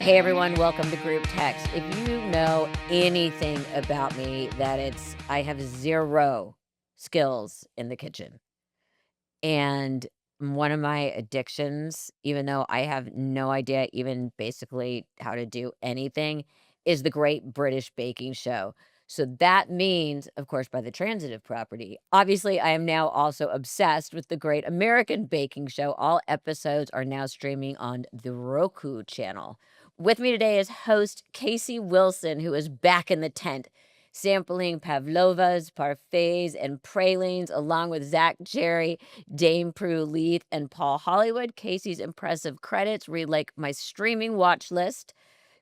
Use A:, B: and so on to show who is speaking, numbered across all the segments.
A: Hey everyone, welcome to Group Text. If you know anything about me, I have zero skills in the kitchen. And one of my addictions, even though I have no idea even basically how to do anything, is the Great British Baking Show. So that means, of course, by the transitive property, obviously, I am now also obsessed with the Great American Baking Show. All episodes are now streaming on the Roku Channel. With me today is host Casey Wilson, who is back in the tent, sampling pavlovas, parfaits, and pralines, along with Zach Jerry, Dame Prue, Leith, and Paul Hollywood. Casey's impressive credits read like my streaming watch list: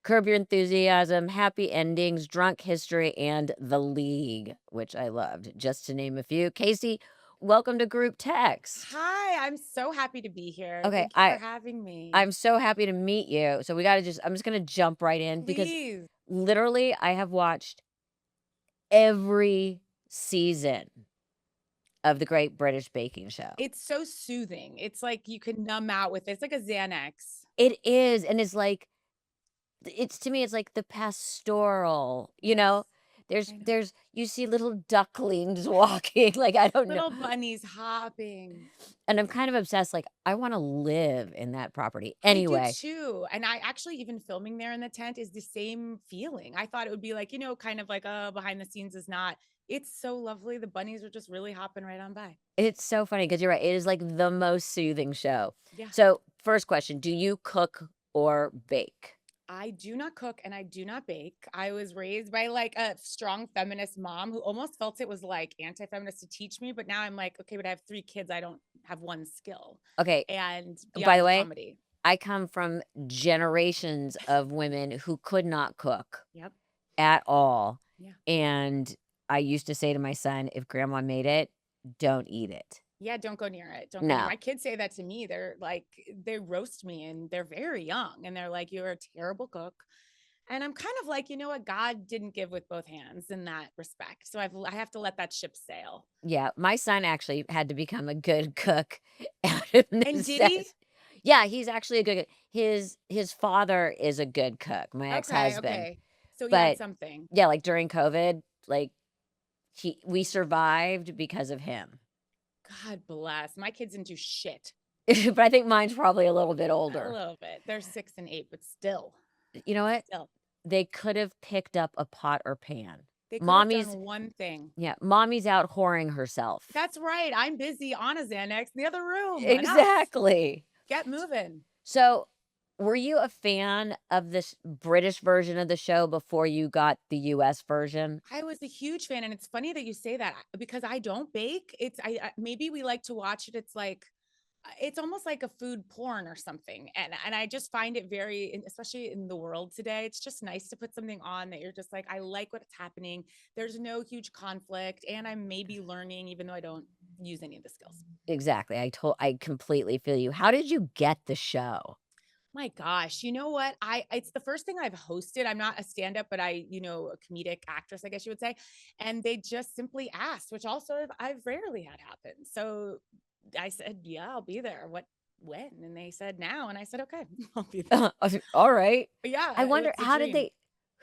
A: Curb Your Enthusiasm, Happy Endings, Drunk History, and The League, which I loved, just to name a few. Casey, welcome to Group Text.
B: Hi, I'm so happy to be here.
A: Okay,
B: Thank you for having me.
A: I'm so happy to meet you. So I'm just gonna jump right in because
B: Please.
A: literally I have watched every season of the Great British Baking Show.
B: It's so soothing. It's like you can numb out with it. It's like a Xanax.
A: It is, and it's to me, it's like the pastoral, you know?
B: Yes,
A: There's
B: I know.
A: there's you see little ducklings walking, like, I don't know.
B: Little bunnies hopping.
A: And I'm kind of obsessed, like, I wanna live in that property.
B: I do
A: Anyway,
B: too. And I actually, even filming there in the tent is the same feeling. I thought it would be like, kind of like, behind the scenes is not. It's so lovely. The bunnies are just really hopping right on by.
A: it's so funny because 'cause you're right, it is, like, the most soothing show.
B: Yeah.
A: So, first question, do you cook or bake?
B: I do not cook and I do not bake. I was raised by like a strong feminist mom who almost felt it was like anti-feminist to teach me, but now I'm like, okay, but I have 3 kids. I don't have one skill.
A: Okay,
B: And
A: by the
B: beyond
A: way,
B: comedy.
A: I come from generations of women who could not cook
B: Yep.
A: at all,
B: Yeah.
A: and I used to say to my son, "If grandma made it, don't eat it."
B: Yeah, don't go near it. Don't go near.
A: No.
B: My kids say that to me. They're like, they roast me and they're very young and they're like, you're a terrible cook. And I'm kind of like, you know what? God didn't give with both hands in that respect. So I have to let that ship sail.
A: Yeah, my son actually had to become a good cook out of
B: And did he?
A: necessity. Yeah, he's actually a good his father is a good cook, my
B: Okay.
A: ex-husband,
B: Okay. So he had
A: but
B: something.
A: yeah, like, during COVID, like, we survived because of him.
B: God bless. My kids didn't do shit.
A: But I think mine's probably a little bit
B: A
A: older.
B: little bit. They're 6 and 8, but still,
A: You know what?
B: still.
A: They could have picked up a pot or pan.
B: They could have
A: Mommy's
B: done one thing.
A: Yeah, mommy's out whoring herself.
B: That's right. I'm busy on a Xanax in the other room. Enough.
A: Exactly.
B: Get moving.
A: So, were you a fan of this British version of the show before you got the US version?
B: I was a huge fan, and it's funny that you say that because I don't bake. Maybe we like to watch it. It's like it's almost like a food porn or something, and I just find it very, especially in the world today. It's just nice to put something on that you're just like, I like what's happening. There's no huge conflict, and I'm maybe learning, even though I don't use any of the skills.
A: Exactly, I completely feel you. How did you get the show?
B: My gosh, you know what? It's the first thing I've hosted. I'm not a stand-up, but a comedic actress, I guess you would say. And they just simply asked, which also I've rarely had happen. So I said, "Yeah, I'll be there." What when? And they said now. And I said, okay, I'll be there.
A: Alright.
B: But yeah,
A: I wonder
B: it's a
A: how did
B: dream.
A: they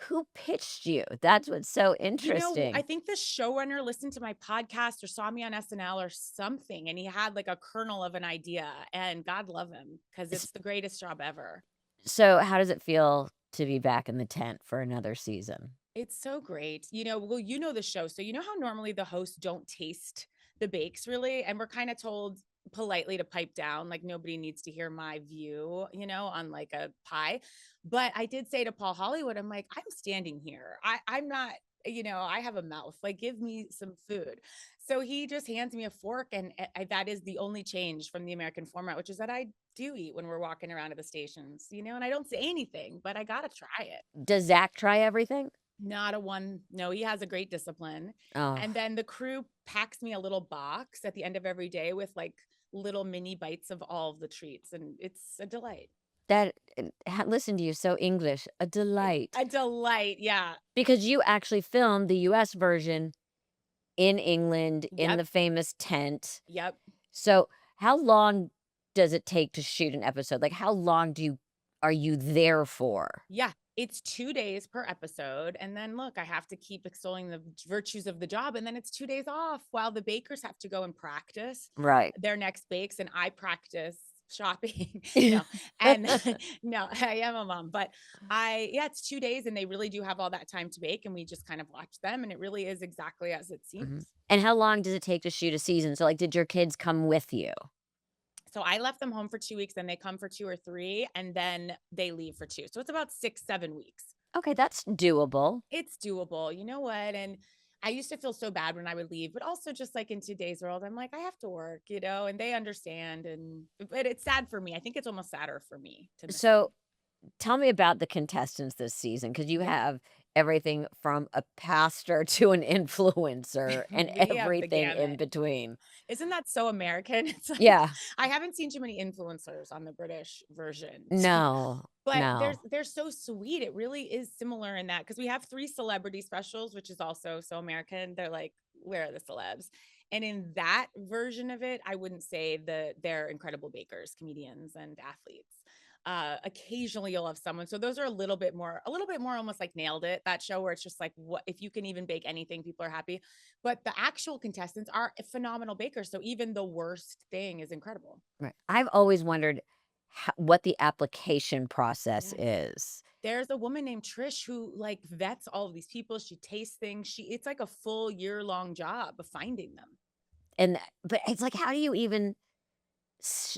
A: who pitched you? That's what's so
B: I
A: interesting.
B: think the showrunner listened to my podcast or saw me on SNL or something, and he had like a kernel of an idea. And God love him because
A: S
B: it's the greatest job ever.
A: so how does it feel to be back in the tent for another season?
B: It's so great. Well, you know the show. So you know how normally the hosts don't taste the bakes really, and we're kind of told politely to pipe down, like nobody needs to hear my view, on like a pie. But I did say to Paul Hollywood, I'm like, I'm standing here. I'm not, I have a mouth. Like, give me some food. So he just hands me a fork, and that is the only change from the American format, which is that I do eat when we're walking around to the stations, and I don't say anything, but I gotta try it.
A: Does Zach try everything?
B: Not a one. No, he has a great discipline.
A: Oh,
B: And then the crew packs me a little box at the end of every day with like little mini bites of all of the treats, and it's a delight.
A: that listen to you, so English, a delight.
B: A delight. Yeah.
A: Because you actually filmed the US version in England in
B: Yep.
A: the famous tent.
B: Yep.
A: So, how long does it take to shoot an episode? Like, how long do you are you there for?
B: Yeah, it's 2 days per episode, and then look, I have to keep extolling the virtues of the job, and then it's 2 days off while the bakers have to go and practice
A: Right.
B: their next bakes, and I practice shopping. No, and no, I am a mom, but yeah, it's 2 days, and they really do have all that time to bake, and we just kind of watch them, and it really is exactly as it
A: Mhm.
B: seems.
A: And how long does it take to shoot a season? So, like, did your kids come with you?
B: So I left them home for 2 weeks, and they come for 2 or 3, and then they leave for 2. So it's about 6, 7 weeks.
A: Okay, that's doable.
B: It's doable. You know what? And I used to feel so bad when I would leave, but also just like in today's world, I'm like, I have to work, and they understand. But it's sad for me. I think it's almost sadder for me to miss them.
A: So, tell me about the contestants this season, because you
B: Yeah.
A: have everything from a pastor to an influencer and
B: We have the
A: everything in
B: gamut.
A: between.
B: Isn't that so American? It's like
A: Yeah.
B: I haven't seen too many influencers on the British version.
A: No,
B: But
A: no.
B: they're so sweet. It really is similar in that because we have 3 celebrity specials, which is also so American. They're like, "Where are the celebs?" And in that version of it, I wouldn't say that they're incredible bakers, comedians, and athletes. Occasionally you'll have someone. So those are a little bit more almost like Nailed It, that show where it's just like, what if you can even bake anything, people are happy. But the actual contestants are phenomenal bakers. So even the worst thing is incredible.
A: Right. I've always wondered what the application process
B: Yes.
A: is.
B: There's a woman named Trish who like vets all of these people. She tastes things. It's like a full year-long job of finding them.
A: But it's like, how do you even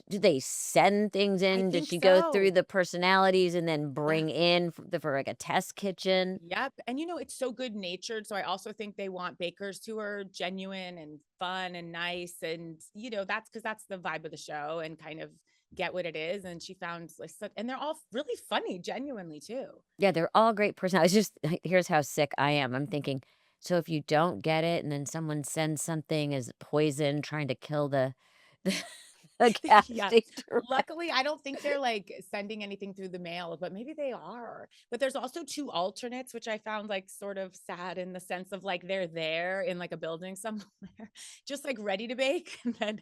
A: do they send things
B: I
A: in? Does
B: think
A: she go through
B: so.
A: the personalities and then
B: Yeah.
A: bring in for like a test kitchen?
B: Yep. And it's so good natured. So I also think they want bakers who are genuine and fun and nice. And, that's because that's the vibe of the show and kind of get what it is. And she found like, and they're all really funny, genuinely too.
A: Yeah, they're all great personalities. Just here's how sick I am. I'm thinking, so if you don't get it and then someone sends something as poison trying to kill the, the
B: Yeah.
A: casting director.
B: Luckily, I don't think they're like sending anything through the mail, but maybe they are. But there's also 2 alternates, which I found like sort of sad in the sense of like they're there in like a building somewhere, just like ready to bake. And then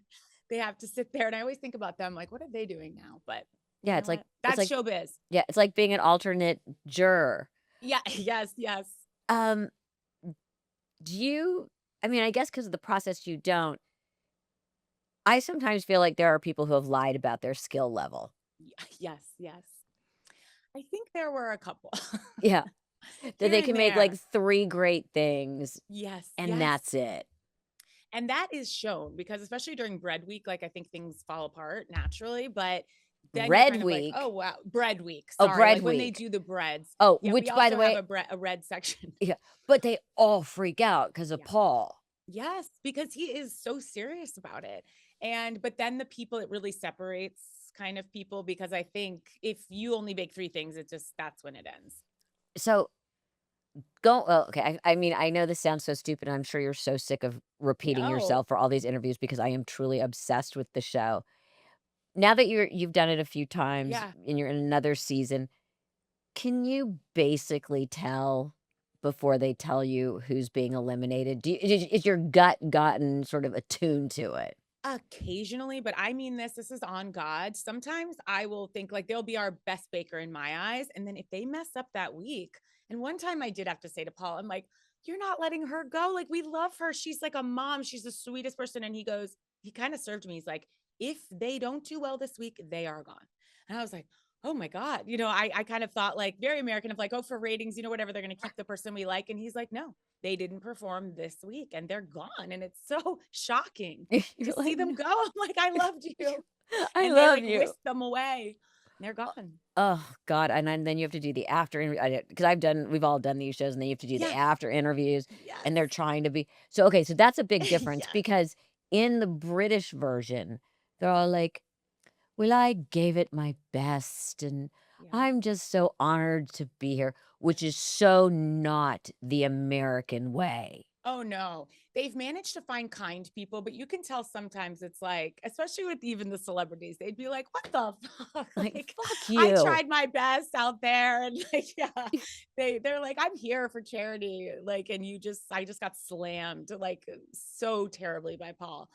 B: they have to sit there. And I always think about them like, what are they doing now? But you
A: Yeah,
B: know what?
A: it's
B: That's
A: like
B: showbiz.
A: yeah, it's like being an alternate juror.
B: Yeah. Yes. Yes.
A: Um, do you I mean, I guess because of the process you don't. I sometimes feel like there are people who have lied about their skill level.
B: Yes. Yes. I think there were a couple
A: Yeah, that
B: here
A: they
B: and
A: can make, like,
B: there.
A: 3 great things,
B: Yes.
A: and
B: Yes.
A: that's it.
B: And that is shown because especially during bread week, like, I think things fall apart naturally, but then you're
A: Red
B: kind of like, "Oh,
A: Week.
B: wow." Bread week,
A: Oh,
B: sorry,
A: bread
B: like, when they
A: week.
B: do the breads.
A: Oh,
B: Yeah, we
A: which, by
B: also
A: the
B: have
A: way
B: a red section.
A: yeah, but they all freak out because of
B: Yeah.
A: Paul.
B: Yes, because he is so serious about it. But then the people it really separates kind of people because I think if you only bake 3 things, that's when it ends.
A: So, go well, okay, I mean, I know this sounds so stupid, I'm sure you're so sick of repeating
B: No.
A: yourself for all these interviews because I am truly obsessed with the show. Now that you've done it a few times
B: Yeah.
A: and you're in another season, can you basically tell before they tell you who's being eliminated? Do you is your gut gotten sort of attuned to it?
B: Occasionally, but I mean this is on God. Sometimes I will think like they'll be our best baker in my eyes. And then if they mess up that week, and one time I did have to say to Paul, I'm like, you're not letting her go. Like, we love her. She's like a mom. She's the sweetest person. And he kind of served me. He's like, if they don't do well this week, they are gone. And I was like, oh my God. I kind of thought like very American of like, oh, for ratings, whatever, they're going to keep the person we like. And he's like, no, they didn't perform this week and they're gone. And it's so shocking to
A: You're
B: see
A: like,
B: them
A: "No,
B: go. I'm like, I loved you.
A: I
B: And they
A: love
B: like
A: you."
B: whisk them away. And they're gone.
A: Oh god, and then you have to do the after interview because we've all done these shows, and then you have to do the
B: Yes.
A: after interviews,
B: Yes.
A: and they're trying to be so, okay, so that's a big difference
B: Yes.
A: because in the British version, they're all like, "Well, I gave it my best, and
B: Yeah.
A: I'm just so honored to be here," which is so not the American way.
B: Oh no. They've managed to find kind people, but you can tell sometimes it's like, especially with even the celebrities, they'd be like, what the fuck?
A: Like,
B: Like,
A: "Fuck
B: I
A: you."
B: tried my best out there. And like, yeah, they're like, I'm here for charity. Like, and I just got slammed like so terribly by Paul.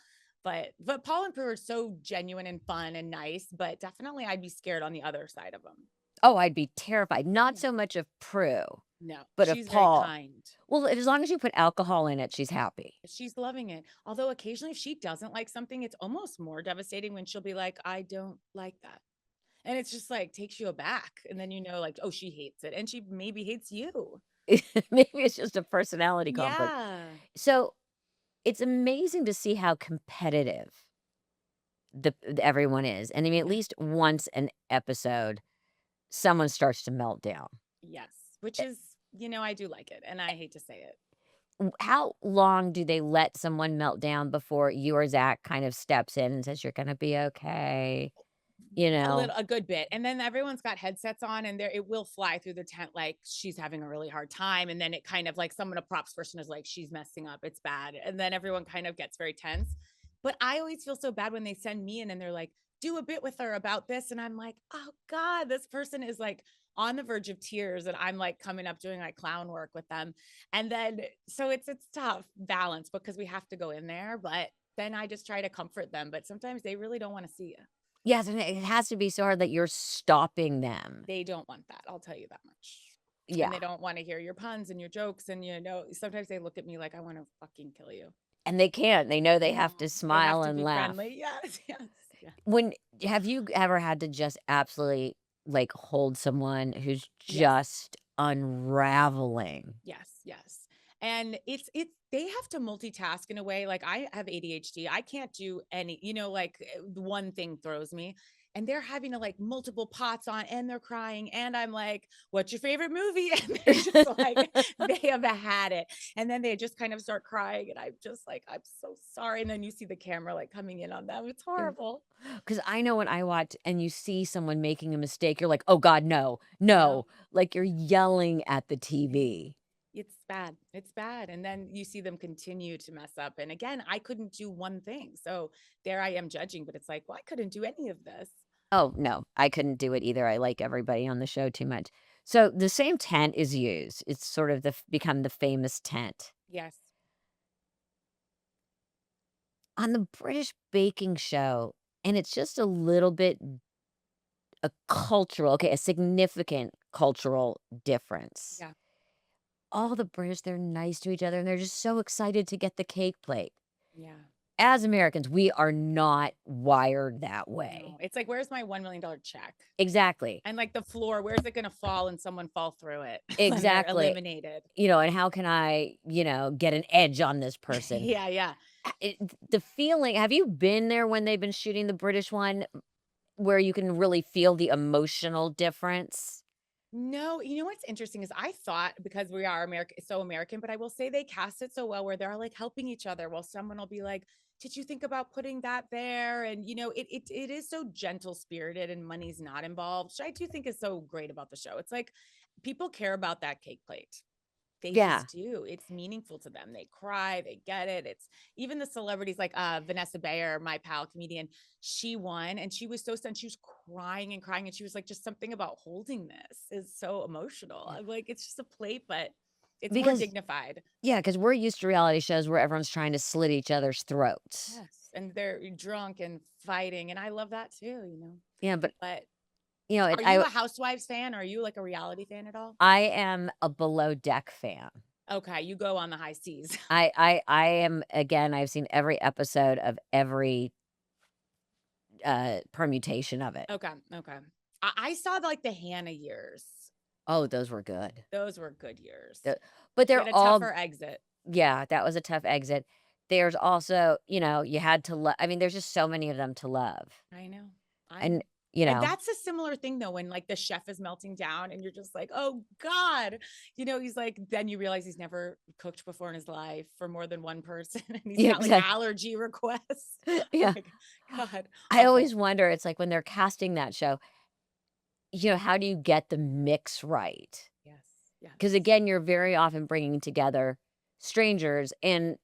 B: But Paul and Prue are so genuine and fun and nice, but definitely I'd be scared on the other side of them.
A: Oh, I'd be terrified. Not
B: Yeah.
A: so much of Prue,
B: No,
A: but of
B: she's very
A: Paul.
B: kind.
A: Well, as long as you put alcohol in it, she's happy.
B: She's loving it. Although occasionally if she doesn't like something, it's almost more devastating when she'll be like, "I don't like that." And it's just like takes you aback. And then you know, like, oh, she hates it. And she maybe hates you.
A: Maybe it's just a personality conflict.
B: Yeah.
A: So, it's amazing to see how competitive everyone is, and I mean, at
B: Yeah.
A: least once an episode, someone starts to melt down.
B: Yes. Which
A: Eh,
B: is, I do like it. And I hate to say it.
A: how long do they let someone melt down before you or Zach kind of steps in and says, "You're gonna be okay," you know?
B: A good bit. And then everyone's got headsets on and there it will fly through the tent like she's having a really hard time. And then it kind of like someone, a props person is like, she's messing up. It's bad. And then everyone kind of gets very tense. But I always feel so bad when they send me in and they're like, do a bit with her about this. And I'm like, oh God, this person is like on the verge of tears. And I'm like coming up doing like clown work with them. And then so it's tough balance because we have to go in there. But then I just try to comfort them. But sometimes they really don't want to see you.
A: Yes, and it has to be so hard that you're stopping them.
B: They don't want that, I'll tell you that much. And
A: Yeah,
B: they don't wanna hear your puns and your jokes, and, sometimes they look at me like I wanna fucking kill you.
A: and they can't. They know they have to
B: No, they have
A: smile
B: to
A: and
B: be
A: laugh.
B: friendly. Yes, yes, yeah.
A: When have you ever had to just absolutely, like, hold someone who's
B: Yes,
A: just unraveling?
B: yes, yes. And it's they have to multitask in a way, like, I have ADHD, I can't do any like, one thing throws me, and they're having to, like, multiple pots on, and they're crying, and I'm like, "What's your favorite movie?" And they're just like they have had it, and then they just kind of start crying, and I'm just like, "I'm so sorry," and then you see the camera, like, coming in on them, it's horrible.
A: Because I know when I watch and you see someone making a mistake, you're like, "Oh god, no,
B: No.
A: no." Like, you're yelling at the TV.
B: It's bad, and then you see them continue to mess up, and again, I couldn't do one thing, so there I am judging, but it's like, "Well, I couldn't do any of this."
A: Oh, no, I couldn't do it either, I like everybody on the show too much. So, the same tent is used, it's sort of become the famous tent.
B: Yes.
A: On the British baking show, and it's just a little bit a a significant cultural difference.
B: Yeah.
A: All the British, they're nice to each other, and they're just so excited to get the cake plate.
B: Yeah.
A: As Americans, we are not wired that
B: No,
A: way.
B: it's like, "Where's my $1,000,000 check?"
A: Exactly.
B: And, like, the floor, where's it gonna fall and someone fall through it when they're
A: Exactly.
B: eliminated?
A: And how can I, get an edge on this person?
B: Yeah, yeah.
A: The feeling have you been there when they've been shooting the British one where you can really feel the emotional difference?
B: No, you know what's interesting is I thought because we are American, but I will say they cast it so well where they're like helping each other. While someone will be like, "Did you think about putting that there?" And it is so gentle spirited and money's not involved, which I do think is so great about the show. It's like people care about that cake plate. They
A: Yeah.
B: just do. It's meaningful to them. They cry, they get it. It's even the celebrities like Vanessa Bayer, my pal comedian, she won and she was so stunned. She was crying and crying. And she was like, just something about holding this is so emotional. I'm like, it's just a plate, but it's more
A: Because
B: dignified.
A: yeah, because 'cause we're used to reality shows where everyone's trying to slit each other's throats.
B: Yes. And they're drunk and fighting. And I love that too.
A: Yeah, but,
B: But
A: it
B: are you a Housewives fan? Are you like a reality fan at all?
A: I am a Below Deck fan.
B: Okay. You go on the high seas.
A: I am again, I've seen every episode of every, permutation of it.
B: Okay. Okay. I saw like the Hannah years.
A: Oh, those were good.
B: Those were good years.
A: The but
B: She
A: they're
B: had a
A: all
B: tougher exit.
A: yeah, that was a tough exit. There's also, you had to love. I mean, there's just so many of them to love.
B: I know. I
A: And,
B: know.
A: you
B: And
A: know
B: that's a similar thing though, when like the chef is melting down and you're just like, oh God. He's like, then you realize he's never cooked before in his life for more than one person and he's
A: yeah,
B: got like
A: exactly.
B: allergy requests.
A: Yeah.
B: Like, God,
A: I
B: awful.
A: always wonder, it's like when they're casting that show, how do you get the mix right?
B: Yes. Yes.
A: Because again, you're very often bringing together strangers, and,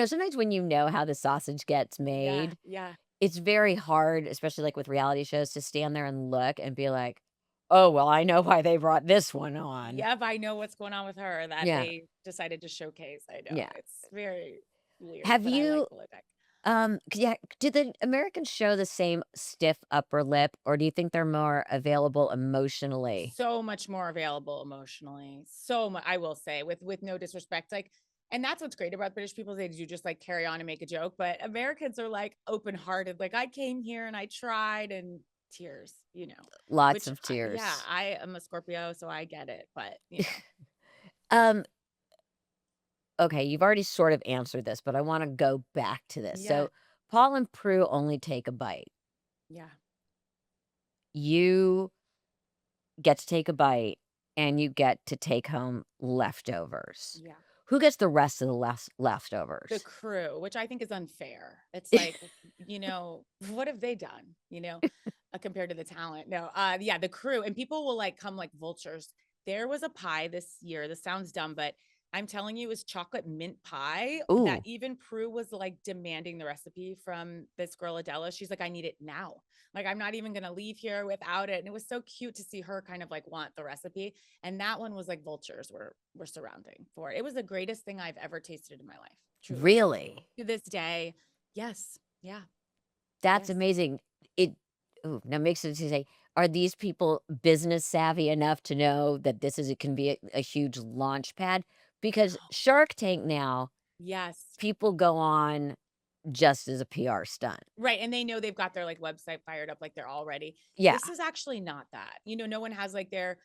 A: sometimes when you know how the sausage gets
B: Yeah.
A: made,
B: Yeah.
A: it's very hard, especially, like, with reality shows, to stand there and look and be like, "Oh, well, I know why they brought this one on."
B: Yep. I know what's going on with her that
A: Yeah,
B: they decided to showcase. I know.
A: yeah.
B: It's very weird,
A: Have
B: but I like
A: you
B: Below Deck.
A: Yeah, do the Americans show the same stiff upper lip, or do you think they're more available emotionally?
B: So much more available emotionally. So much, I will say, with no disrespect, like, and that's what's great about British people. They do just like carry on and make a joke, but Americans are like open hearted. Like, I came here and I tried, and tears,
A: Lots
B: which
A: of
B: yeah,
A: tears.
B: I am a Scorpio, so I get it. But
A: Um, okay, you've already sort of answered this, but I wanna go back to this.
B: yeah,
A: So, Paul and Prue only take a bite.
B: yeah,
A: You get to take a bite, and you get to take home leftovers.
B: yeah.
A: Who gets the rest of the
B: The
A: leftovers?
B: crew, which I think is unfair. It's like, what have they done? Compared to the talent. No, yeah, the crew and people will like come like vultures. There was a pie this year. This sounds dumb, but I'm telling you, it was chocolate mint pie that
A: Ooh,
B: even Prue was like demanding the recipe from this girl Adela. She's like, I need it now. Like, I'm not even gonna leave here without it. And it was so cute to see her kind of like want the recipe. And that one was like vultures were surrounding for it. It was the greatest thing I've ever tasted in my life. Truly.
A: really?
B: To this day. Yes. Yeah.
A: That's
B: Yes.
A: amazing. It ooh, now makes sense to say, are these people business savvy enough to know that this is it can be a huge launch pad? Because Shark Tank now,
B: Yes.
A: people go on just as a PR stunt.
B: Right, and they know they've got their, like, website fired up, like, they're all ready.
A: Yeah,
B: This is actually not that. No one has, like, their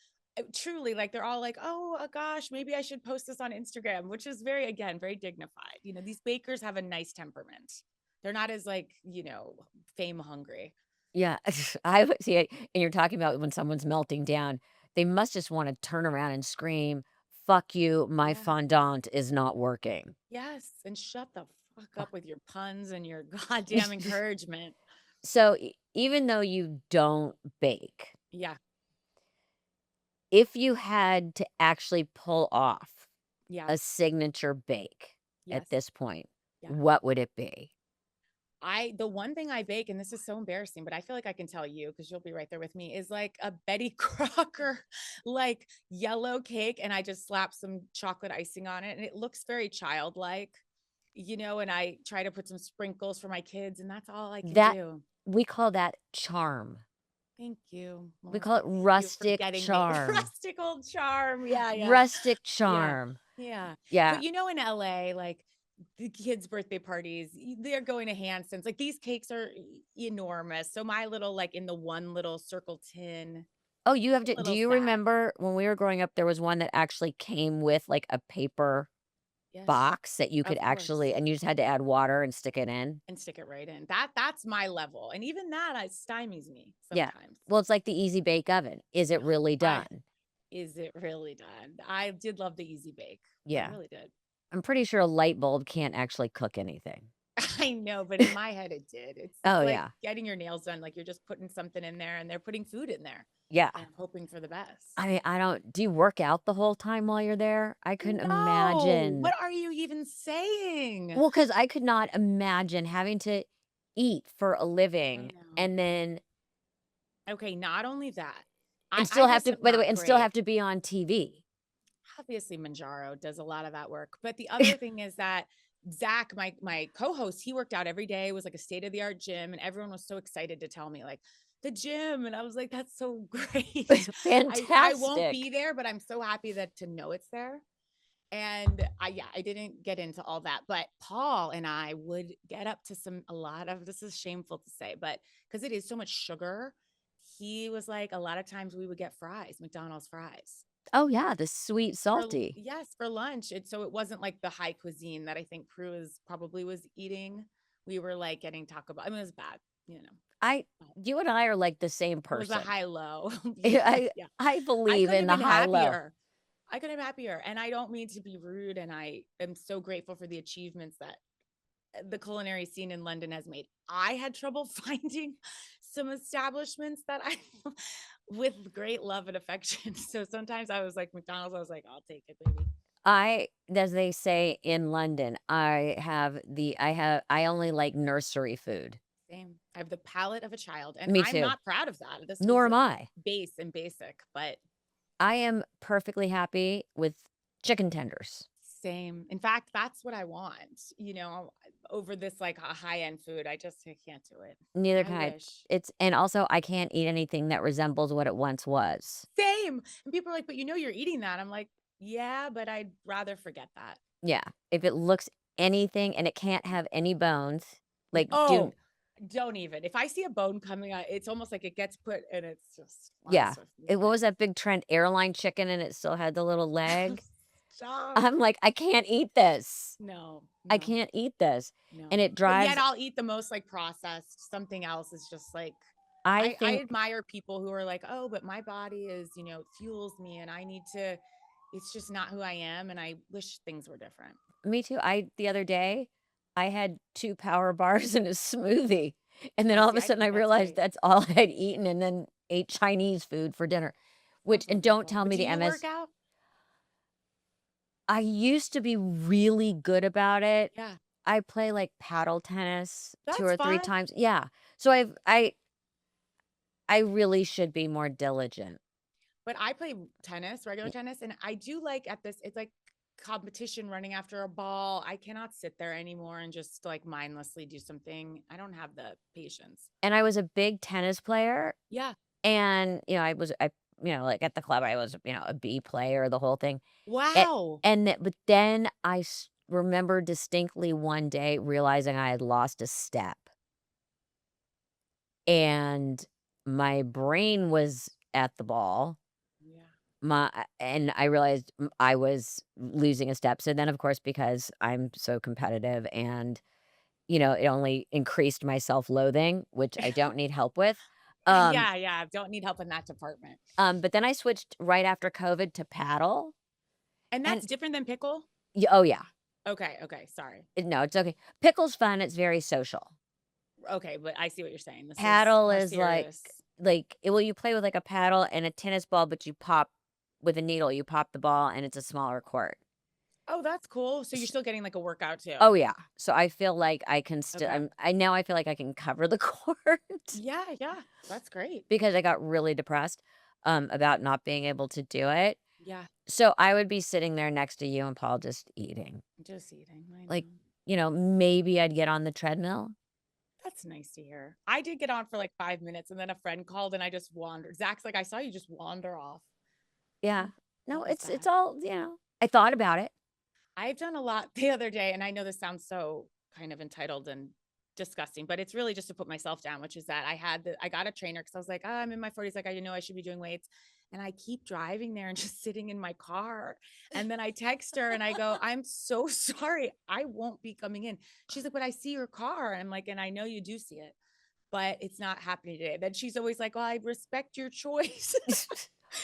B: truly, like, they're all like, "Oh, gosh, maybe I should post this on Instagram," which is very, again, very dignified. These bakers have a nice temperament. They're not as, like, fame hungry.
A: yeah. I would see it and you're talking about when someone's melting down, they must just wanna turn around and scream, "Fuck you, my
B: Yeah.
A: fondant is not working."
B: Yes, and shut the fuck up with your puns and your goddamn encouragement.
A: So, even though you don't bake,
B: Yeah.
A: if you had to actually pull off
B: Yeah.
A: a signature bake at
B: Yes.
A: this point,
B: Yeah.
A: what would it be?
B: The one thing I bake, and this is so embarrassing, but I feel like I can tell you because you'll be right there with me, is like a Betty Crocker, like yellow cake. And I just slap some chocolate icing on it. And it looks very childlike, and I try to put some sprinkles for my kids, and that's all I can
A: That
B: do.
A: we call that charm.
B: Thank you.
A: We
B: Well,
A: call it
B: thank you for
A: rustic
B: getting me.
A: charm.
B: Rustic old charm. Yeah, yeah.
A: Rustic
B: Yeah.
A: charm.
B: Yeah. But
A: Yeah.
B: in LA, like the kids' birthday parties, they're going to Hanson's. Like these cakes are enormous. So my little, like in the one little circle tin,
A: Oh, you have
B: a
A: to do
B: little
A: you
B: sad.
A: remember when we were growing up, there was one that actually came with, like, a paper
B: Yes,
A: box that you could
B: of
A: actually
B: course.
A: and you just had to add water and stick it in?
B: And stick it right in. That's my level. And even that stymies me
A: Yeah.
B: sometimes.
A: Well, it's like the Easy Bake Oven. Is it really
B: I
A: done?
B: Is it really done? I did love the easy bake. I
A: Yeah.
B: really did.
A: I'm pretty sure a light bulb can't actually cook anything.
B: I know, but in my head it did. It's
A: Oh,
B: like
A: yeah.
B: getting your nails done, like you're just putting something in there and they're putting food in there.
A: Yeah.
B: And I'm hoping for the best.
A: I mean, I don't do you work out the whole time while you're there? I couldn't
B: No.
A: imagine.
B: What are you even saying?
A: Well, because I could not imagine having to eat for a
B: I
A: living
B: know.
A: and then
B: Okay, not only that,
A: and
B: I
A: still have
B: was
A: to by the way,
B: not
A: and still
B: great.
A: have to be on TV.
B: Obviously, Manjaro does a lot of that work. But the other thing is that Zach, my co-host, he worked out every day. It was like a state-of-the-art gym, and everyone was so excited to tell me, like, the gym. And I was like, that's so great. I won't be
A: Fantastic.
B: there, but I'm so happy that to know it's there. And I didn't get into all that, but Paul and I would get up to a lot of, this is shameful to say, but because it is so much sugar, he was like, a lot of times we would get fries, McDonald's fries.
A: Oh, yeah, the sweet salty.
B: Yes, for lunch. So it wasn't like the high cuisine that I think Prue is probably was eating. We were like getting Taco Bell. I mean, it was bad, you know.
A: I
B: but
A: you and I are like the same
B: It was a
A: person.
B: high low. Yeah,
A: I
B: yeah.
A: I
B: I
A: believe
B: couldn't
A: in
B: have
A: the
B: been
A: high low.
B: happier. I couldn't have happier. And I don't mean to be rude. And I am so grateful for the achievements that the culinary scene in London has made. I had trouble finding some establishments that I with great love and affection. So sometimes I was like McDonald's, I was like, I'll take it, baby.
A: As they say in London, I only like nursery food.
B: Same. I have the palate of a child, and
A: Me
B: I'm
A: too.
B: not proud of that. This
A: Nor
B: was
A: am I.
B: base and basic, but
A: I am perfectly happy with chicken tenders.
B: Same. In fact, that's what I want, over this like a high-end food. I can't do it.
A: Neither
B: I
A: can I.
B: wish.
A: It's and also, I can't eat anything that resembles what it once was.
B: Same. And people are like, "But you're eating that." I'm like, "Yeah, but I'd rather forget that."
A: Yeah, if it looks anything and it can't have any bones, like, do
B: Oh, don't even. If I see a bone coming out, it's almost like it gets put and it's just
A: yeah.
B: flies with me.
A: What was that big trend? Airline chicken and it still had the little leg?
B: Stop.
A: I'm like, "I can't eat this.
B: No,
A: I
B: no,
A: can't eat this." And
B: no.
A: it
B: But yet
A: drives
B: I'll eat the most like processed. Something else is just like
A: I
B: I
A: think
B: admire people who are like, "Oh, but my body is, it fuels me and I need to it's just not who I am and I wish things were different."
A: me too. The other day, I had 2 power bars and a smoothie, and then
B: Oh,
A: all of
B: see,
A: a
B: I
A: sudden I
B: think that's
A: realized
B: great.
A: that's all I had eaten and then ate Chinese food for dinner, which
B: Sounds
A: and don't
B: wonderful.
A: tell
B: But
A: me
B: do
A: the
B: you work
A: MS
B: out?
A: I used to be really good about it.
B: Yeah.
A: I play, like, paddle tennis 2
B: That's
A: or 3
B: fun.
A: times yeah. So I really should be more diligent.
B: But I play tennis, regular tennis, and I do like at this it's like competition running after a ball. I cannot sit there anymore and just like mindlessly do something. I don't have the patience.
A: And I was a big tennis player,
B: Yeah.
A: and, like, at the club, I was, a B player, the whole thing. A
B: Wow.
A: and th but then remember distinctly one day realizing I had lost a step, and my brain was at the ball,
B: Yeah.
A: and I realized I was losing a step, so then, of course, because I'm so competitive and, it only increased my self-loathing, which I don't need help with, um,
B: Yeah, yeah. Don't need help in that department.
A: but then I switched right after COVID to paddle,
B: And
A: and
B: that's different than pickle?
A: oh, yeah.
B: Okay, okay, sorry.
A: No, it's okay. Pickle's fun, it's very social.
B: Okay, but I see what you're saying. This is
A: Paddle
B: more
A: is
B: serious.
A: you play with, like, a paddle and a tennis ball, but you pop with a needle, you pop the ball, and it's a smaller court.
B: Oh, that's cool. So you're
A: S
B: still getting like a workout too.
A: Oh, yeah. So I feel like I can still
B: Okay.
A: I feel like I can cover the court
B: Yeah, yeah. That's great.
A: because I got really depressed, about not being able to do it.
B: Yeah.
A: So I would be sitting there next to you and Paul just eating.
B: Just eating. I
A: Like,
B: know.
A: maybe I'd get on the treadmill.
B: That's nice to hear. I did get on for like 5 minutes and then a friend called and I just wandered. Zach's like, I saw you just wander off.
A: Yeah.
B: Mm,
A: No,
B: what was
A: it's
B: that?
A: all, I thought about it.
B: I've done a lot the other day, and I know this sounds so kind of entitled and disgusting, but it's really just to put myself down, which is that I got a trainer because I was like, oh, I'm in my 40s, like I know I should be doing weights. And I keep driving there and just sitting in my car. And then I text her and I go, I'm so sorry. I won't be coming in. She's like, but I see your car. And I'm like, and I know you do see it, but it's not happening today. Then she's always like, oh, I respect your choice.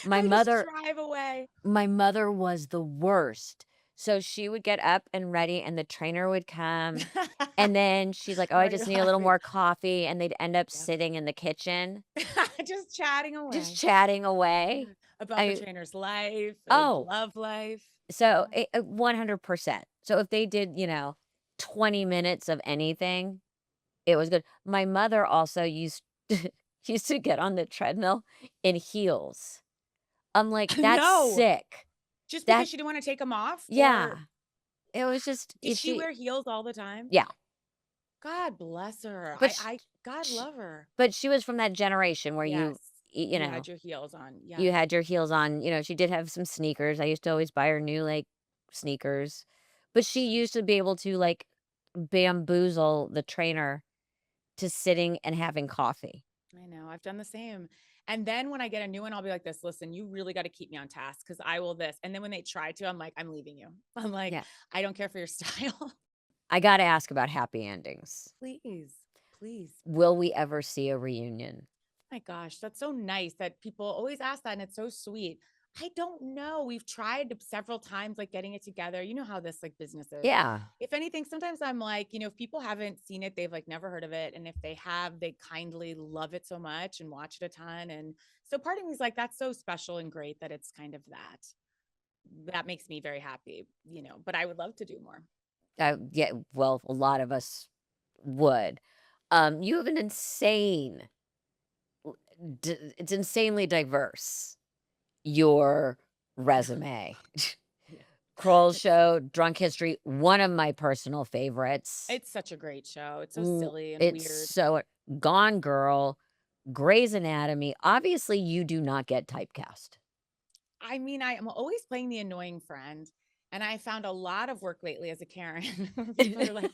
A: My
B: I just
A: mother
B: drive away.
A: My mother was the worst. So she would get up and ready, and the trainer would come, and then she's like, "Oh, I
B: Oh,
A: just
B: you're
A: need a little
B: laughing.
A: more coffee," and they'd end up
B: Yep.
A: sitting in the kitchen,
B: Just chatting
A: just
B: away.
A: chatting away.
B: Yeah. About the
A: I
B: trainer's life,
A: oh,
B: love life.
A: so
B: Yeah.
A: 100%. So if they did, 20 minutes of anything, it was good. My mother also used to get on the treadmill in heels. I'm like, "That's
B: No,
A: sick."
B: just because
A: That
B: she didn't wanna take them off,
A: yeah.
B: or
A: It was just
B: did
A: if
B: she
A: she
B: wear heels all the time?
A: yeah.
B: God bless her.
A: But
B: God
A: sh
B: love her.
A: but she was from that generation where
B: Yes.
A: you
B: You had
A: know,
B: your heels on.
A: you
B: Yeah.
A: had your heels on, she did have some sneakers. I used to always buy her new, like, sneakers. But she used to be able to, like, bamboozle the trainer to sitting and having coffee.
B: I know, I've done the same. And then when I get a new one, I'll be like this, "Listen, you really gotta keep me on task because I will this." And then when they try to, I'm like, "I'm leaving you." I'm like,
A: Yeah.
B: "I don't care for your style."
A: I gotta ask about happy endings.
B: Please, please.
A: Will we ever see a reunion?
B: My gosh, that's so nice that people always ask that, and it's so sweet. I don't know. We've tried several times, like getting it together. You know how this like business is.
A: Yeah.
B: If anything, sometimes I'm like, if people haven't seen it, they've like never heard of it. And if they have, they kindly love it so much and watch it a ton. And so part of me is like, that's so special and great that it's kind of that. That makes me very happy, but I would love to do more.
A: Yeah, well, a lot of us would. You have an it's insanely diverse, your resume.
B: Yeah.
A: Kroll's show, Drunk History, one of my personal favorites.
B: It's such a great show. It's so
A: W
B: silly and
A: it's
B: weird.
A: so Gone Girl, Grey's Anatomy. Obviously, you do not get typecast.
B: I mean, I am always playing the annoying friend, and I found a lot of work lately as a Karen. People are like,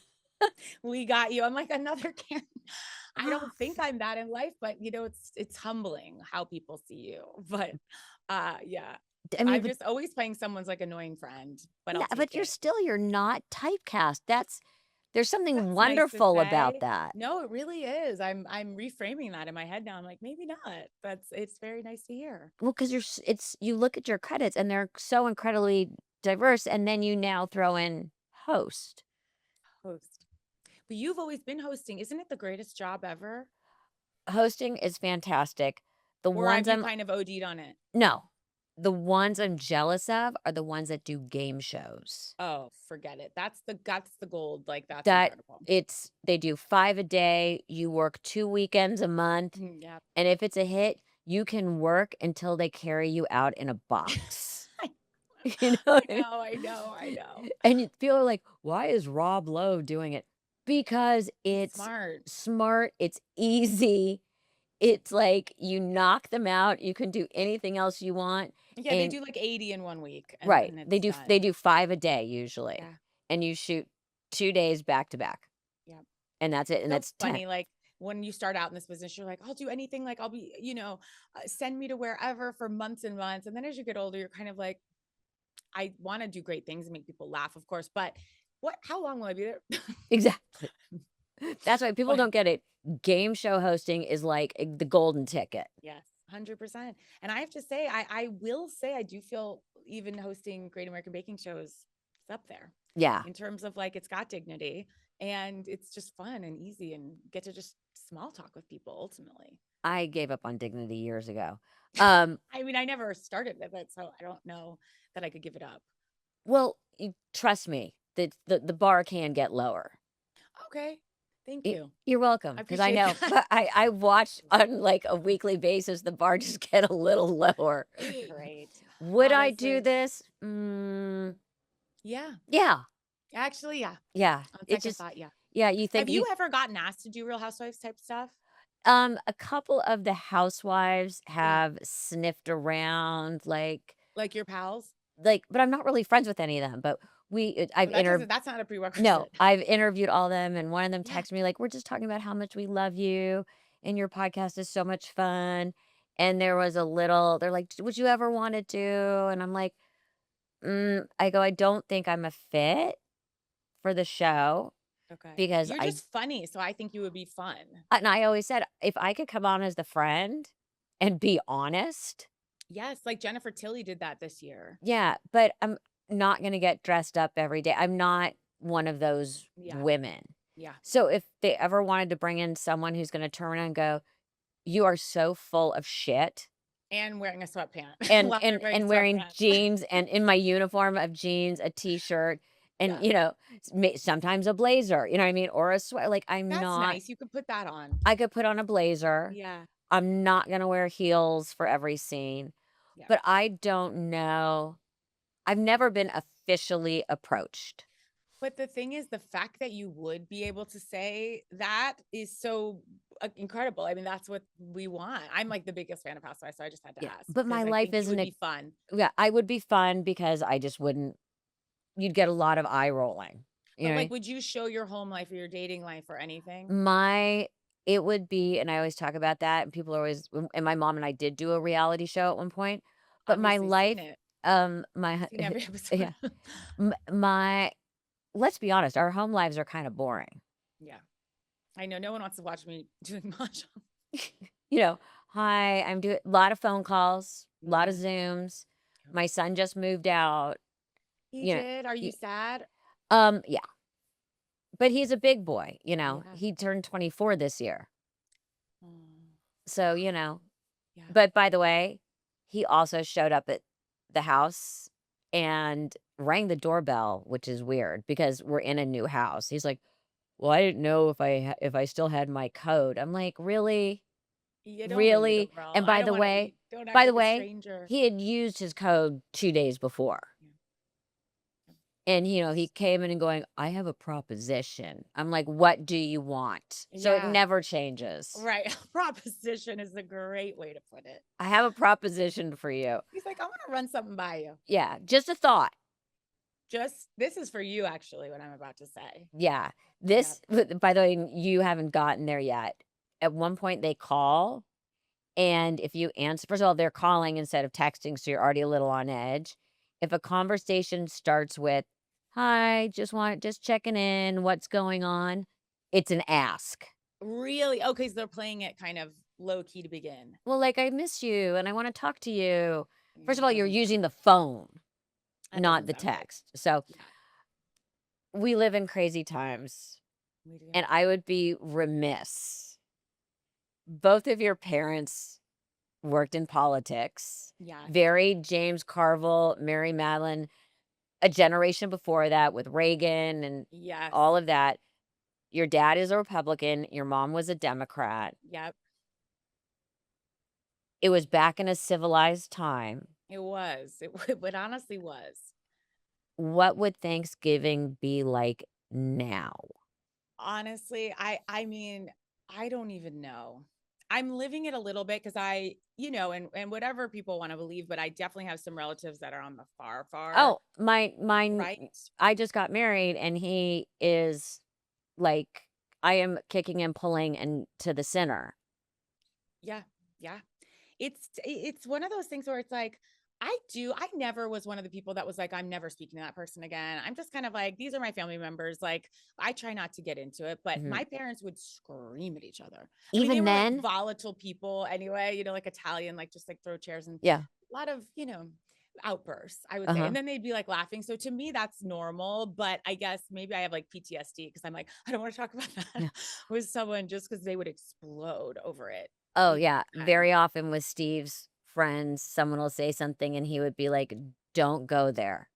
B: "We got you." I'm like, "Another Karen." I don't think I'm that in life, but it's humbling how people see you. But yeah,
A: I mean,
B: I'm
A: but
B: just always playing someone's like annoying friend, but I'll
A: yeah,
B: take
A: but
B: it.
A: you're not typecast. There's something
B: That's nice to
A: wonderful about
B: say.
A: that.
B: No, it really is. I'm reframing that in my head now. I'm like, maybe not. It's very nice to hear.
A: Well, because you look at your credits and they're so incredibly diverse, and then you now throw in host.
B: Host. But you've always been hosting. Isn't it the greatest job ever?
A: Hosting is fantastic. The
B: Or have
A: ones
B: you
A: I'm
B: kind of OD'd on it?
A: No, the ones I'm jealous of are the ones that do game shows.
B: Oh, forget it. That's the gold. Like that's
A: That
B: incredible.
A: they do 5 a day, you work 2 weekends a month,
B: Yeah.
A: and if it's a hit, you can work until they carry you out in a box.
B: I
A: You know
B: I
A: what I mean?
B: know, I know, I know.
A: And you feel like, "Why is Rob Lowe doing it?" Because
B: He's
A: it's
B: smart.
A: smart, it's easy, it's like you knock them out, you can do anything else you want,
B: Yeah, they
A: and
B: do like 80 in 1 week and
A: right,
B: then it's
A: they
B: done.
A: do 5 a day usually,
B: Yeah.
A: and you shoot 2 days back to back,
B: Yeah.
A: and that's it,
B: It's
A: and
B: so
A: that's 10.
B: funny. Like when you start out in this business, you're like, I'll do anything. Like I'll be, send me to wherever for months and months. And then as you get older, you're kind of like, I want to do great things and make people laugh, of course, but how long will I be there?
A: Exactly. That's why people
B: But
A: don't get it. Game show hosting is like, the golden ticket.
B: yes, 100%. And I have to say, I will say, I do feel even hosting Great American Baking shows is up there
A: Yeah,
B: in terms of like, it's got dignity and it's just fun and easy and get to just small talk with people ultimately.
A: I gave up on dignity years ago. Um,
B: I mean, I never started with it, so I don't know that I could give it up.
A: well, you trust me, the bar can get lower.
B: Okay. Thank
A: Y
B: you.
A: You're welcome,
B: I
A: because I
B: appreciate
A: know.
B: that.
A: I watch on, like, a weekly basis the bar just get a little lower.
B: It's great.
A: Would I do
B: Honestly.
A: this? Mm,
B: Yeah.
A: yeah,
B: Actually, yeah.
A: yeah.
B: On
A: It
B: second
A: just
B: thought, yeah.
A: yeah, you
B: Have
A: think
B: you
A: you
B: ever gotten asked to do Real Housewives type stuff?
A: a couple of the housewives
B: Yeah.
A: have sniffed around,
B: Like your pals?
A: but I'm not really friends with any of them, but
B: Oh, that's not a
A: no,
B: prerequisite.
A: I've interviewed all of them, and one of them
B: Yeah.
A: texted me like, "We're just talking about how much we love you, and your podcast is so much fun." And there was they're like, "Would you ever wanna do?" And I'm like, I go, "I don't think I'm a fit for the show
B: Okay.
A: because
B: You're just funny, so I think you would be fun.
A: and I always said, if I could come on as the friend and be honest,
B: Yes, like Jennifer Tilly did that this year.
A: yeah, but I'm not gonna get dressed up every day. I'm not one of those
B: Yeah.
A: women.
B: Yeah.
A: So if they ever wanted to bring in someone who's gonna turn around and go, "You are so full of shit,"
B: And wearing a sweatpant
A: and
B: while they're wearing
A: wearing
B: sweatpants.
A: jeans and in my uniform of jeans, a t-shirt, and,
B: Yeah.
A: sometimes a blazer, you know what I mean, or a sweat like,
B: That's nice. You could put that on.
A: I could put on a blazer.
B: Yeah.
A: I'm not gonna wear heels for every scene,
B: Yeah.
A: but I don't know. I've never been officially approached.
B: But the thing is, the fact that you would be able to say that is so incredible. I mean, that's what we want. I'm like the biggest fan of Housewives, so I just had to
A: Yeah,
B: ask
A: but my
B: because I
A: life
B: think you
A: isn't
B: would
A: a
B: be fun.
A: yeah, I would be fun because I just wouldn't you'd get a lot of eye rolling, you
B: But
A: know what I
B: like,
A: mean?
B: would you show your home life or your dating life or anything?
A: My it would be and I always talk about that, and people are always and my mom and I did do a reality show at one point, but my
B: Obviously, seen
A: life,
B: it,
A: my
B: seen every episode.
A: yeah, my let's be honest, our home lives are kinda boring.
B: Yeah, I know. No one wants to watch me doing mahjong.
A: You know, "Hi, I'm doing" a lot of phone calls, a lot of
B: Yeah,
A: Zooms. My son just moved out,
B: he
A: you know,
B: did. Are you
A: y
B: sad?
A: yeah, but he's a big boy,
B: Yeah.
A: he turned 24 this year.
B: Oh,
A: So,
B: yeah.
A: but by the way, he also showed up at the house and rang the doorbell, which is weird because we're in a new house. He's like, "Well, I didn't know if I still had my code." I'm like, "Really?
B: You don't ring the
A: Really?"
B: doorbell.
A: And
B: I don't want to. You don't act
A: by the
B: like a
A: way,
B: stranger.
A: he had used his code 2 days before.
B: Yeah.
A: And, he came in and going, "I have a proposition." I'm like, "What do you want?" So it
B: Yeah.
A: never changes.
B: Right. Proposition is a great way to put it.
A: "I have a proposition for you."
B: He's like, "I wanna run something by you."
A: Yeah, just a thought.
B: Just this is for you actually, what I'm about to say.
A: Yeah.
B: Yep.
A: This by the way, you haven't gotten there yet. At one point, they call, and if you answer first of all, they're calling instead of texting, so you're already a little on edge. If a conversation starts with, "Hi, just checking in, what's going on?" It's an ask.
B: Really? Okay, so they're playing it kind of low key to begin.
A: "Well, like, I miss you, and I wanna talk to you." First
B: Yeah,
A: of all, you're
B: doesn't
A: using
B: sound
A: the phone,
B: that
A: not
B: doesn't
A: the
B: sound good.
A: text. So,
B: Yeah,
A: we live in crazy times,
B: we do.
A: and I would be remiss. Both of your parents worked in politics.
B: Yes.
A: Very James Carville, Mary Madeline, a generation before that with Reagan and
B: Yes.
A: all of that. Your dad is a Republican, your mom was a Democrat.
B: Yep.
A: It was back in a civilized time.
B: It was. It honestly was.
A: What would Thanksgiving be like now?
B: Honestly, I mean, I don't even know. I'm living it a little bit because and whatever people want to believe, but I definitely have some relatives that are on the far, far
A: Oh, mine
B: right.
A: I just got married and he is like I am kicking and pulling and to the center.
B: Yeah, yeah. It's one of those things where it's like, I never was one of the people that was like, "I'm never speaking to that person again." I'm just kind of like, "These are my family members." Like, I try not to get into it, but
A: Mhm.
B: my parents would scream at each other. I mean, they
A: Even
B: were like
A: then?
B: volatile people anyway, like Italian, like just like throw chairs and
A: Yeah.
B: a lot of, outbursts, I would say.
A: Uh-huh.
B: And then they'd be like laughing. So to me, that's normal. But I guess maybe I have like PTSD because I'm like, I don't want to talk about that
A: Yeah.
B: with someone just because they would explode over it
A: Oh,
B: each
A: yeah.
B: time.
A: Very often with Steve's friends, someone will say something and he would be like, "Don't go there."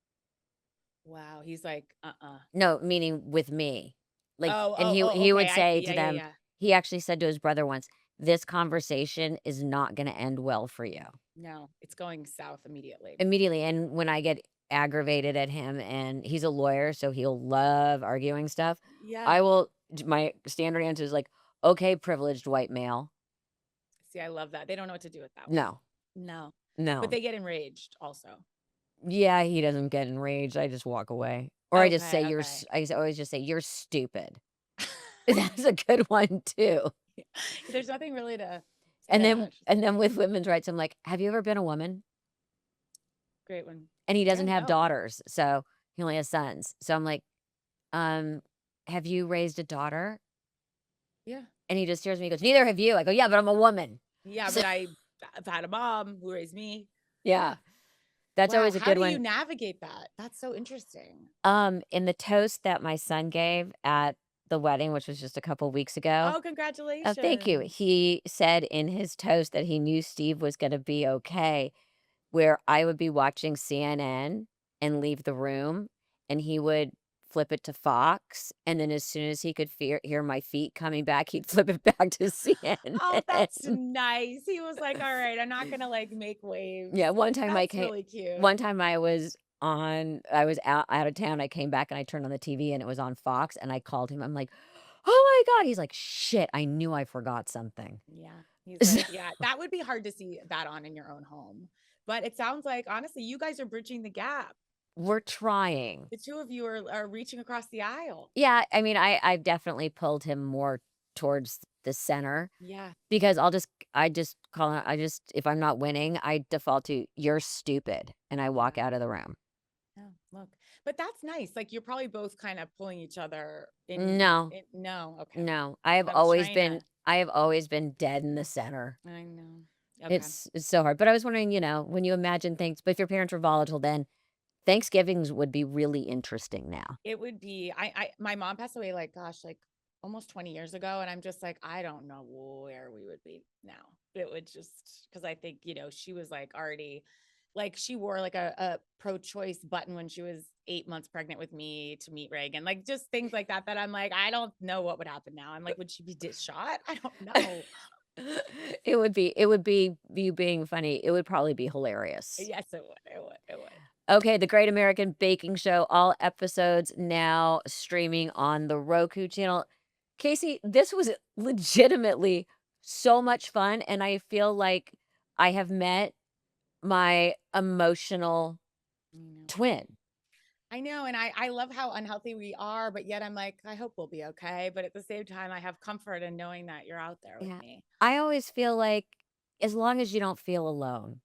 B: Wow, he's like, "Uh-uh."
A: No, meaning with me. Like,
B: Oh,
A: and
B: oh,
A: he
B: oh,
A: he
B: okay,
A: would
B: I
A: say
B: see,
A: to
B: yeah, yeah,
A: them
B: yeah.
A: he actually said to his brother once, "This conversation is not gonna end well for you."
B: No, it's going south immediately.
A: Immediately, and when I get aggravated at him and he's a lawyer, so he'll love arguing stuff,
B: Yeah.
A: I will my standard answer is like, "Okay, privileged white male."
B: See, I love that. They don't know what to do with that one.
A: No.
B: No, but
A: No.
B: they get enraged also.
A: Yeah, he doesn't get enraged, I just walk away. Or I just say,
B: Okay,
A: "You're
B: okay.
A: s" always just say, "You're stupid." That's a good one too.
B: There's nothing really to say
A: And
B: to
A: then
B: that. Just
A: and then with women's rights, I'm like, "Have you ever been a woman?"
B: great one.
A: And he
B: Yeah,
A: doesn't have
B: no.
A: daughters, so he only has sons. So I'm like, "Um, have you raised a daughter?"
B: Yeah.
A: And he just stares at me, and goes, "Neither have you." I go, "Yeah, but I'm a woman."
B: Yeah,
A: So
B: but I've had a mom who raised me.
A: yeah,
B: Yeah.
A: that's
B: Wow,
A: always a
B: how
A: good
B: do you
A: one.
B: navigate that? That's so interesting.
A: In the toast that my son gave at the wedding, which was just a couple weeks ago.
B: Oh,
A: Oh, thank you.
B: congratulations.
A: He said in his toast that he knew Steve was gonna be okay, where I would be watching CNN and leave the room, and he would flip it to Fox, and then as soon as he could hear my feet coming back, he'd flip it back to
B: Oh, that's
A: CNN.
B: nice. He was like, "All right, I'm not gonna, like, make waves."
A: Yeah,
B: That's really cute.
A: one time I was out of town, I came back and I turned on the TV and it was on Fox, and I called him, I'm like, "Oh my god." He's like, "Shit, I knew I forgot something."
B: Yeah. He's like, yeah, that would be hard to see that on in your own home. But it sounds like, honestly, you guys are bridging the gap.
A: We're trying.
B: The 2 of you are reaching across the aisle.
A: Yeah, I mean, I've definitely pulled him more towards the center
B: Yeah.
A: because I just call him I just if I'm not winning, I default to, "You're stupid," and I
B: Yeah.
A: walk out of the room.
B: Oh, look. But that's nice. Like, you're probably both kind of pulling each other
A: No,
B: no, okay.
A: no,
B: I was trying to
A: I have always been dead in the center.
B: I know. Okay.
A: It's so hard, but I was wondering, when you imagine things but if your parents were volatile then, Thanksgivings would be really interesting now.
B: It would be I my mom passed away, like, gosh, like, almost 20 years ago, and I'm just like, I don't know where we would be now. It would just because I think, she was, like, already like, she wore, like, a pro-choice button when she was 8 months pregnant with me to meet Reagan, like, just things like that, that I'm like, I don't know what would happen now. I'm like, would she be shot? I don't know.
A: It would be you being funny, it would probably be hilarious.
B: Yes, it would, it would, it would.
A: Okay, The Great American Baking Show, all episodes now streaming on the Roku channel. Casey, this was legitimately so much fun, and I feel like I have met my emotional
B: I know.
A: twin.
B: I know, and I love how unhealthy we are, but yet I'm like, I hope we'll be okay. But at the same time, I have comfort in knowing that you're out there with
A: Yeah.
B: me.
A: I always feel like as long as you don't feel alone.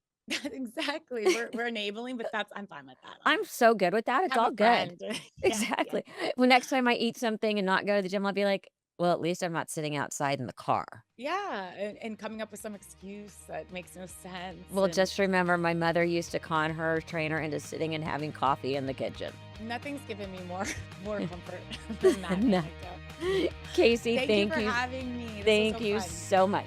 B: Exactly. We're enabling, but that's I'm fine with that,
A: I'm
B: honestly.
A: so good with that, it's
B: Have a
A: all good.
B: friend. Yeah, yeah.
A: Exactly. Well, next time I eat something and not go to the gym, I'll be like, "Well, at least I'm not sitting outside in the car."
B: Yeah, and coming up with some excuse that makes no sense,
A: Well,
B: and
A: just remember my mother used to con her trainer into sitting and having coffee in the kitchen.
B: nothing's given me more more comfort than that
A: No.
B: anecdote.
A: Casey,
B: Thank you for having me. This was
A: thank
B: so
A: you
B: fun.
A: so much.